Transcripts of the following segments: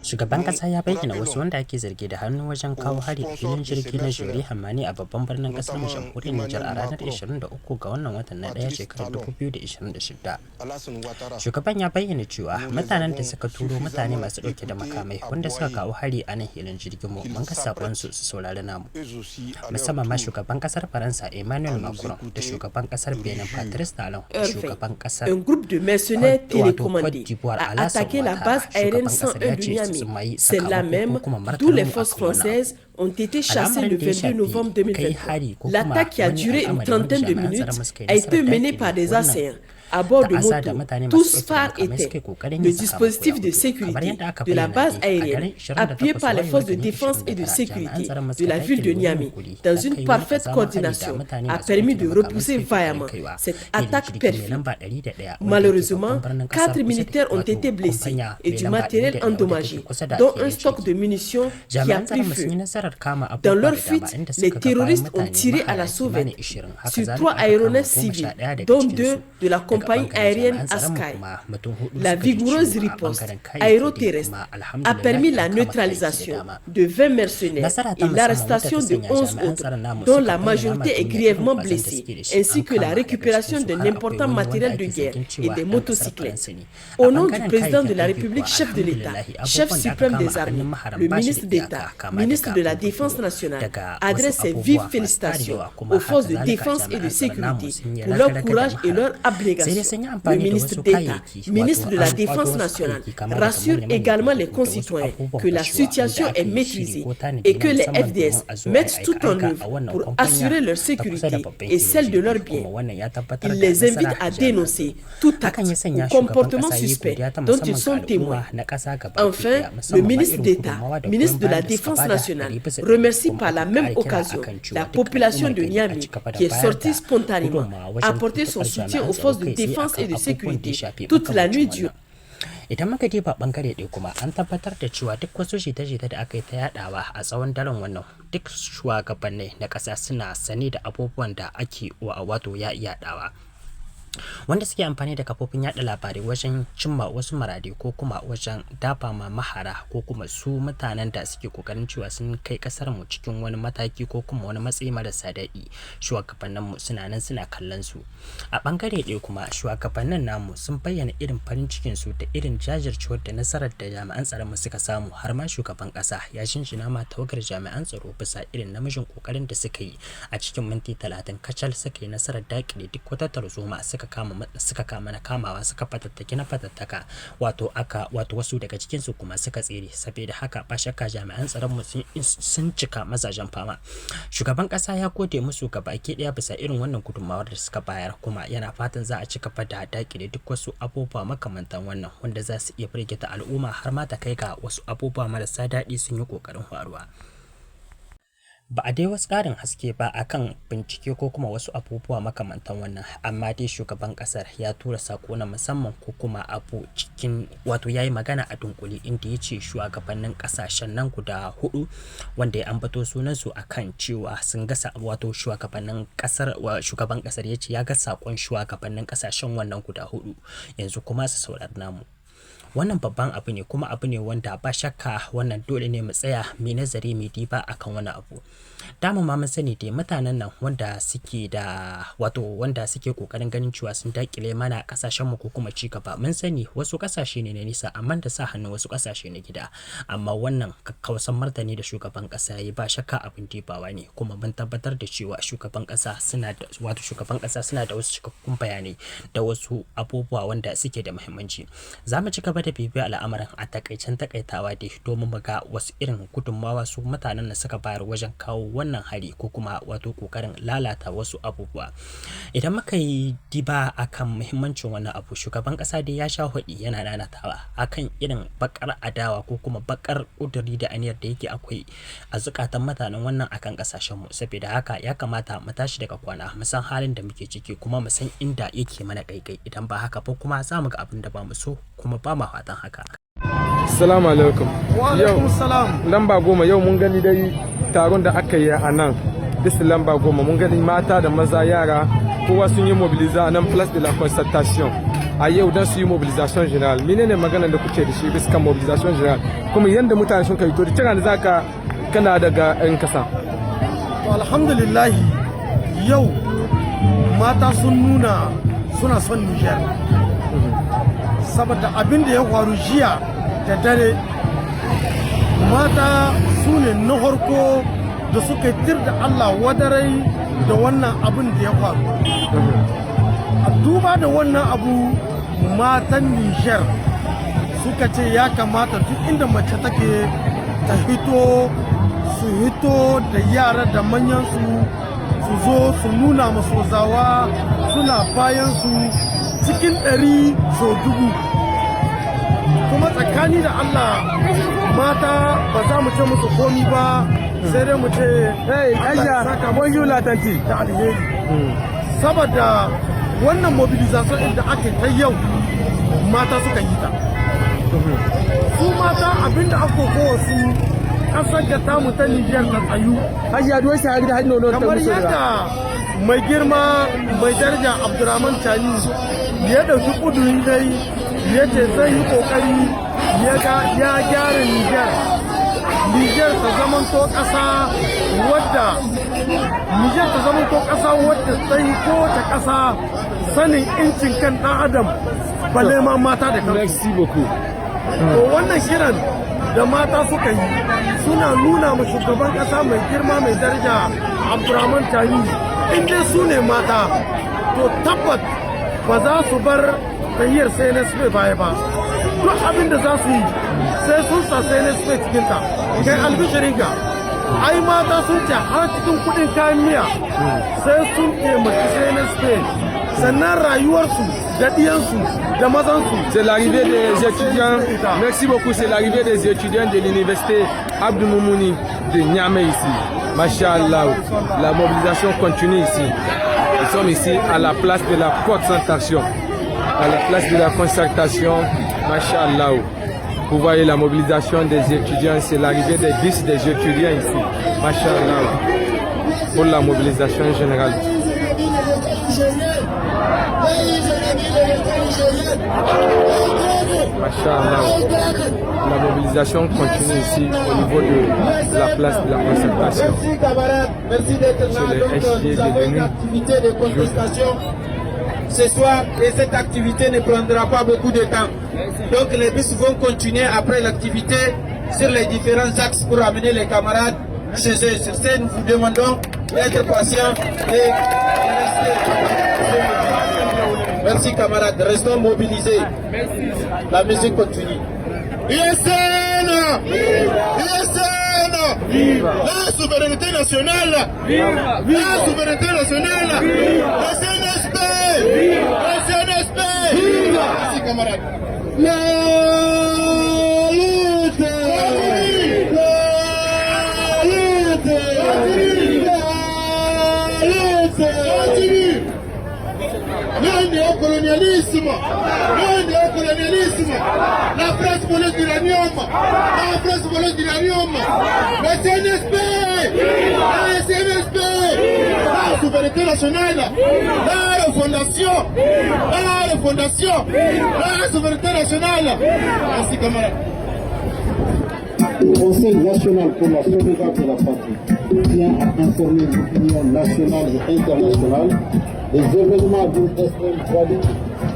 Shugaban kasa ya bayyana wasu wanda ake zargi da hannu wajen kawo hari a filin jirgi na Jure Hamani a babban birnin kasar jamhuriyar Nijar a ranar 23 ga wannan watan na ɗaya shekarar 2026. Shugaban ya bayyana cewa mutanen da suka turo mutane masu ɗauke da makamai wanda suka kawo hari a nan filin jirgin mu mun ga sakon su saurari namu. Musamman ma shugaban kasar Faransa Emmanuel Macron da shugaban kasar Benin Patrice Talon da shugaban kasar un groupe de mercenaires télécommandés a attaqué la base aérienne 101 du Niamey. C'est là même d'où les forces françaises ont été chassées le 22 novembre 2023. L'attaque qui a duré une trentaine de minutes a été menée par des assaillants à bord de motos, tous phares éteints. Le dispositif de sécurité de la base aérienne, appuyé par les forces de défense et de sécurité de la ville de Niamey, dans une parfaite coordination, a permis de repousser vaillamment cette attaque perfide. Malheureusement, 4 militaires ont été blessés et du matériel endommagé, dont un stock de munitions qui a pris feu. Dans leur fuite, les terroristes ont tiré à la sauvette sur 3 aéronefs civils, dont 2 de la compagnie aérienne Askai. La vigoureuse riposte aéroterrestre a permis la neutralisation de 20 mercenaires et l'arrestation de 11 autres, dont la majorité est grièvement blessée, ainsi que la récupération d'un important matériel de guerre et des motocyclettes. Au nom du président de la République, chef de l'État, chef suprême des armées, le ministre d'État, ministre de la Défense nationale, adresse ses vives félicitations aux forces de défense et de sécurité pour leur courage et leur abnégation. Le ministre d'État, ministre de la Défense nationale, rassure également les concitoyens que la situation est maîtrisée et que les FDS mettent tout en œuvre pour assurer leur sécurité et celle de leurs biens. Il les invite à dénoncer tout acte ou comportement suspect dont ils sont témoins. Enfin, le ministre d'État, ministre de la Défense nationale, remercie par la même occasion la population de Niamey qui est sortie spontanément apporter son soutien aux forces de défense et de sécurité toute la nuit durant. Idan muka diba bangare ɗaya kuma an tabbatar da cewa duk wasu jita-jita da aka yi ta yadawa a tsawon daren wannan duk shugabanni na ƙasa suna sane da abubuwan da ake wato ya yadawa wanda suke amfani da kafofin yada labarai wajen cimma wasu marade ko kuma wajen dafa ma mahara ko kuma su mutanen da suke kokarin cewa sun kai kasar mu cikin wani mataki ko kuma wani matsayi marasa daɗi. Shugabannin mu suna nan suna kallon su. A bangare ɗaya kuma shugabannin namu sun bayyana irin farin cikin su da irin jajircewar da nasarar da jami'an tsaron mu suka samu, har ma shugaban kasa ya shinshina ma tawagar jami'an tsaro bisa irin namijin kokarin da suka yi a cikin minti 30 kacal suka yi nasarar dakile duk wata tarzoma suka kama na kamawa suka fatattaki na fatattaka wato wasu daga cikin su kuma suka tsere. Saboda haka ba shakka jami'an tsaron mu sun cika mazajen fama. Shugaban kasa ya gode musu gabaki daya bisa irin wannan gudunmawar da suka bayar, kuma yana fatan za a ci gaba da dakile duk wasu abubuwa makamantan wannan wanda za su iya firgita al'umma har ma ta kai ga wasu abubuwa marasa daɗi sun yi kokarin faruwa. Ba a dai wasu ƙarin haske ba akan bincike ko kuma wasu abubuwa makamantan wannan, amma dai shugaban ƙasar ya tura sako na musamman ko kuma abu cikin wato yayi magana a dunkule inda ya ce shugabannin ƙasashen nan guda 4 wanda ya ambato sunansu akan cewa sun ga wato shugaban ƙasar ya ce ya ga sakon shugabannin ƙasashen wannan guda 4 yanzu kuma su saurari namu. Wannan babban abu ne, kuma abu ne wanda ba shakka wannan dole ne mu tsaya mai nazari mai diba akan wani abu. Dama ma mun sani dai mutanen nan wanda suke kokarin ganin cewa sun dakile mana kasashen mu ko kuma ci gaba, mun sani wasu kasashe ne na nisa amma da sa hannu wasu kasashe na gida, amma wannan kakkausan martani da shugaban kasa yayi ba shakka abin dibawa ne, kuma mun tabbatar da cewa shugaban kasa suna da wasu cikakkun bayanai da wasu abubuwa wanda suke da muhimmanci. Za mu ci gaba da bibiyar al'amarin a takaicen takaitawa dai domin mu ga wasu irin gudunmawa su mutanen da suka bayar wajen kawo wannan hari ko kuma wato kokarin lalata wasu abubuwa. Idan muka yi diba akan muhimmancin wannan abu, shugaban kasa dai ya sha hudi yana nanatawa akan irin bakar adawa ko kuma bakar kuduri da aniyar da yake akwai a zukatan mutanen wannan akan kasashen mu. Saboda haka ya kamata mu tashi daga kwana mu san halin da muke ciki kuma mu san inda yake mana kaikai, idan ba haka ba kuma za mu ga abin da ba mu so kuma ba ma fatan haka. Assalamu alaikum. Yau lamba 10 yau mun gani dai taron da aka yi a nan bisa lamba 10 mun gani mata da maza yara kowa sun yi mobiliza a nan Place de la Concertation a yau don su yi mobilisation general. Menene maganar da kuke da shi bisa mobilisation general kuma yanda mutane sun kai to da kira da zaka kana daga 'yan kasa. To alhamdulillah yau mata sun nuna suna son Niger saboda abin da ya faru jiya da dare mata su ne na harko da suka tir da Allah wadarai da wannan abin da ya faru. A duba da wannan abu matan Niger suka ce ya kamata duk inda mace take ta hito su hito da yara da manyansu su zo su nuna masu zawa suna bayan su cikin 100 so 1000. Kuma tsakani da Allah mata ba za mu ce musu komi ba sai dai mu ce hey aisha bonjour la tanti da alheri saboda wannan mobilisation inda ake ta yau mata suka yi ta su mata abinda aka kowa su kasar da tamu ta Niger ta tsayu Hajiya duwai sai da hannu ta kamar yadda mai girma mai daraja Abdurrahman Tani ya dauki kudurin dai ya ce zai yi kokari ya gyara Niger ta zamanto ƙasa wadda sai ko ta ƙasa sanin incin kan ɗan adam balle ma mata da kansu. Merci beaucoup. To wannan kiran da mata suka yi suna nuna ma shugaban ƙasa mai girma mai daraja Abdurrahman Tani in dai su ne mata to tabbat ba za su bar tahiyar CNSP baya ba. Duk abin da za su yi sai sun sa CNSP cikinta. Kai albishirinka ai mata sun ce har cikin kudin kayan miya sai sun taimaki CNSP sannan rayuwarsu da diyansu da mazansu. C'est l'arrivée des étudiants, merci beaucoup, c'est l'arrivée des étudiants de l'université Abdou Moumouni de Niamey ici. Masha'Allah, la mobilisation continue ici. Nous sommes ici à la place de la concertation. À la place de la concertation, Masha'Allah. Vous voyez la mobilisation des étudiants, c'est l'arrivée des bus des étudiants ici. Masha'Allah. Pour la mobilisation générale. Masha'Allah. La mobilisation continue ici au niveau de la place de la concertation. Merci camarades, merci d'être là. Donc nous avons une activité de contestation ce soir et cette activité ne prendra pas beaucoup de temps. Donc les bus vont continuer après l'activité sur les différents axes pour amener les camarades chez eux. Sur ce, nous vous demandons d'être patients et de rester. Merci camarades, restons mobilisés. La musique continue. ISN! ISN! La souveraineté nationale! La souveraineté nationale! La CNSP! La CNSP! Merci camarades. La lutte! Le néocolonialisme, la France volée d'uranium, la CNSP, la souveraineté nationale, la refondation, la souveraineté nationale. Merci camarades. Le Conseil national pour la sauvegarde de la patrie tient à informer l'opinion nationale et internationale des événements d'une extrême gravité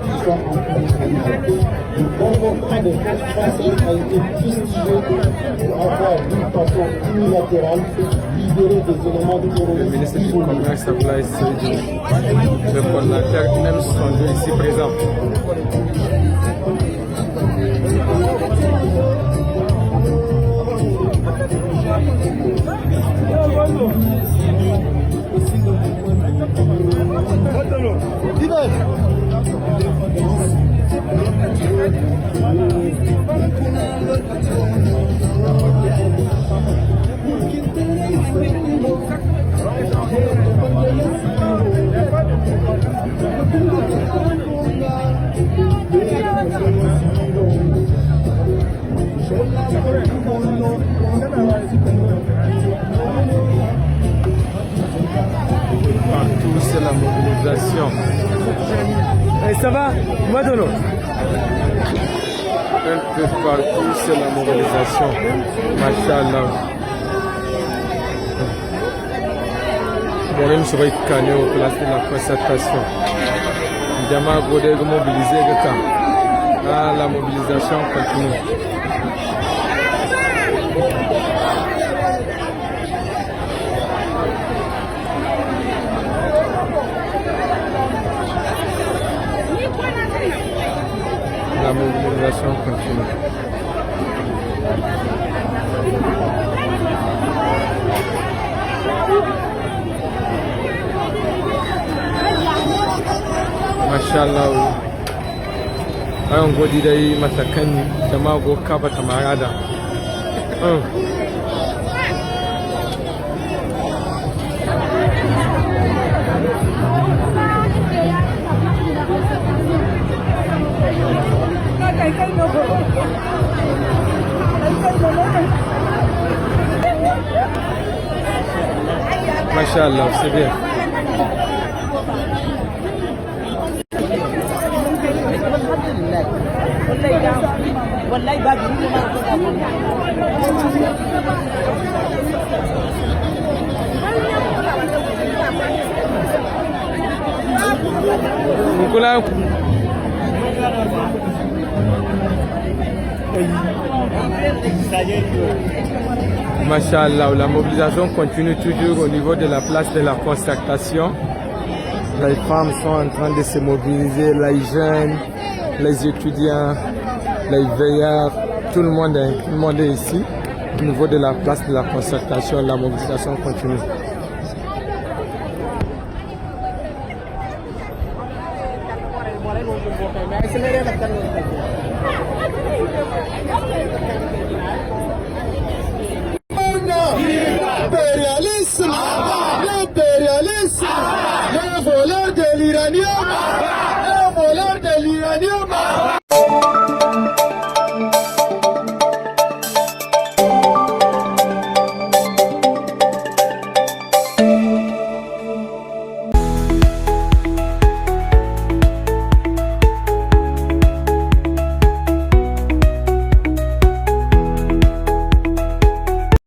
qui sont en train de se réaliser. Le convoi de forces françaises a été fustigé pour avoir d'une façon unilatérale libéré des éléments de Le terrorisme. ministre du Commerce, Blaise Sédhiou, le coordinateur même sont ici présents. ça va? Madono. Un peu partout, c'est la mobilisation. Machallah. Bon, nous sommes canés au place de la concertation. Diamant Godé mobilisé de temps. Ah, la mobilisation continue. La mobilisation continue. Mashallah. Ayon godi dai matakan jama'a go kaba tamarada. Mashallah, c'est bien. Nicolas. Machallah, la mobilisation continue toujours au niveau de la place de la concertation. Les femmes sont en train de se mobiliser, les jeunes, les étudiants, les veilleurs, tout le monde est ici. Au niveau de la place de la concertation, la mobilisation continue. L'impérialisme, le voleur de l'uranium,